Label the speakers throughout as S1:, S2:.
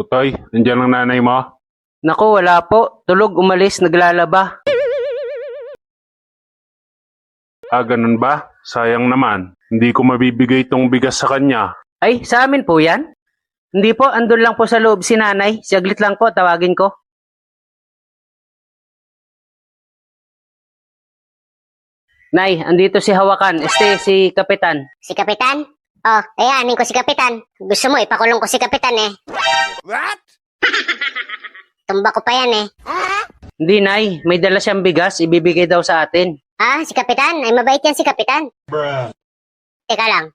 S1: Utoy, nandiyan ang nanay mo?
S2: Naku, wala po. Tulog, umalis, naglalaba.
S1: Ganun ba? Sayang naman. Hindi ko mabibigay itong bigas sa kanya.
S2: Ay, sa amin po yan? Hindi po, andun lang po sa loob si nanay. Saglit lang po, tawagin ko. Nay, andito si Hawakan. Si Kapitan.
S3: Si Kapitan? Oh, ayanin ko si Kapitan. Gusto mo, ipakulong ko si Kapitan eh.
S4: What?
S3: Tumba ko pa yan eh.
S2: Hindi, Nay. May dala siyang bigas. Ibibigay daw sa atin.
S3: Ah, si Kapitan? Ay, mabait yan si Kapitan.
S4: Bruh.
S3: Teka lang.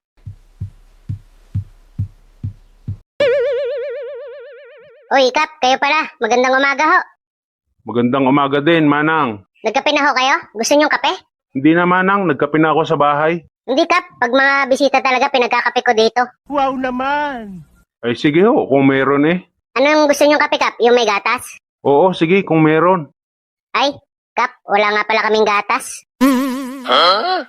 S3: Uy, Kap, kayo pala. Magandang umaga ho.
S1: Magandang umaga din, Manang.
S3: Nagkape na ho kayo? Gusto niyong kape?
S1: Hindi na, Manang. Nagkape na ako sa bahay.
S3: Hindi, Kap. Pag mga bisita talaga, pinagkakape ko dito.
S4: Wow naman.
S1: Ay sige ho, kung meron eh.
S3: Anong gusto niyong kape, Kap? Yung may gatas?
S1: Oo, sige, kung meron.
S3: Ay, Kap, wala nga pala kaming gatas.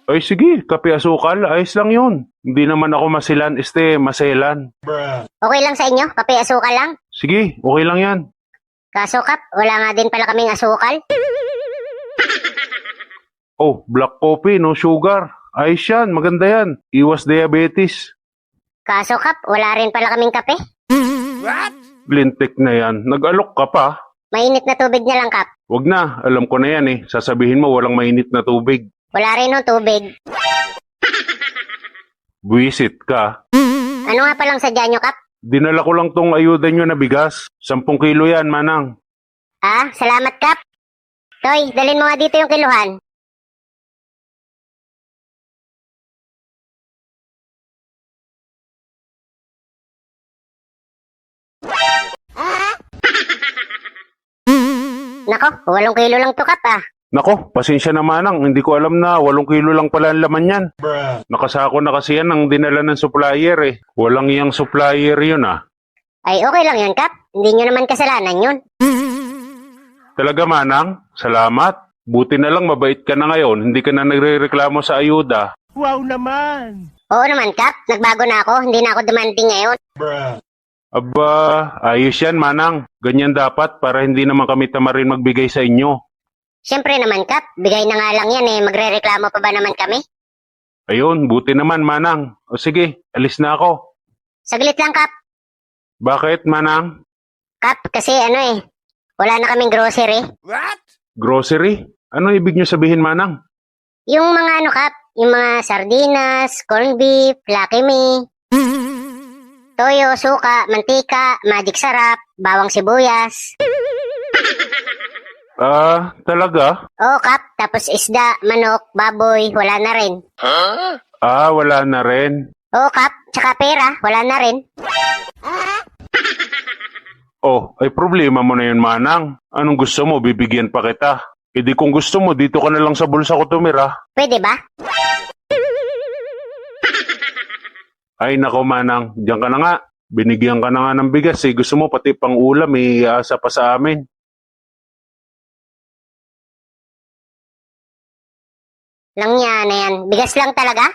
S1: Ay sige, kape asukal, ayos lang yun. Hindi naman ako masilan, maselan.
S4: Bruh.
S3: Okay lang sa inyo? Kape asukal lang?
S1: Sige, okay lang yan.
S3: Kaso, Kap, wala nga din pala kaming asukal.
S1: Oh, black coffee, no sugar. Ayos yan, maganda yan. Iwas diabetes.
S3: Kaso, Kap, wala rin pala kaming kape.
S4: What?
S1: Lintik na yan. Nag-alok ka pa.
S3: Mainit na tubig na lang, Kap.
S1: Wag na, alam ko na yan eh. Sasabihin mo walang mainit na tubig.
S3: Wala rin no tubig.
S1: Buwisit ka.
S3: Ano nga palang sadya nyo, Kap?
S1: Dinala ko lang tong ayuda nyo na bigas. 10 kilo yan, Manang.
S3: Ah, salamat, Kap. Toy, dalhin mo nga dito yung kiluhan. Nako, 8 kilo lang to, Kap ah.
S1: Nako, pasensya na, Manang. Hindi ko alam na 8 kilo lang pala ang laman yan.
S4: Bruh.
S1: Nakasako na kasi yan ang dinala ng supplier eh. Walang iyang supplier yun ah.
S3: Ay, okay lang yun, Kap. Hindi nyo naman kasalanan yun.
S1: Talaga, Manang? Salamat. Buti na lang mabait ka na ngayon. Hindi ka na nagre-reklamo sa ayuda.
S4: Wow naman.
S3: Oo naman, Kap. Nagbago na ako. Hindi na ako demanding ngayon.
S4: Bruh.
S1: Aba, ayos yan, Manang. Ganyan dapat para hindi naman kami tamarin magbigay sa inyo.
S3: Siyempre naman, Kap. Bigay na nga lang yan eh. Magre-reklamo pa ba naman kami?
S1: Ayun, buti naman, Manang. O sige, alis na ako.
S3: Saglit lang, Kap.
S1: Bakit, Manang?
S3: Kap, kasi ano eh. Wala na kaming grocery.
S4: What?
S1: Grocery? Ano ibig nyo sabihin, Manang?
S3: Yung mga ano, Kap. Yung mga sardinas, corned beef, Lucky Me, toyo, suka, mantika, magic sarap, bawang sibuyas.
S1: Talaga?
S3: Oo, Kap. Tapos isda, manok, baboy, wala na rin.
S1: Wala na rin.
S3: Oo, Kap. Tsaka pera, wala na rin.
S1: Oh, ay problema mo na yun, Manang. Anong gusto mo? Bibigyan pa kita. E di kung gusto mo, dito ka na lang sa bulsa ko tumira.
S3: Pwede ba?
S1: Ay, nako, Manang. Diyan ka na nga. Binigyan ka na nga ng bigas eh. Gusto mo pati pang ulam eh. Iasa pa sa amin.
S3: Lang yan na yan. Bigas lang talaga?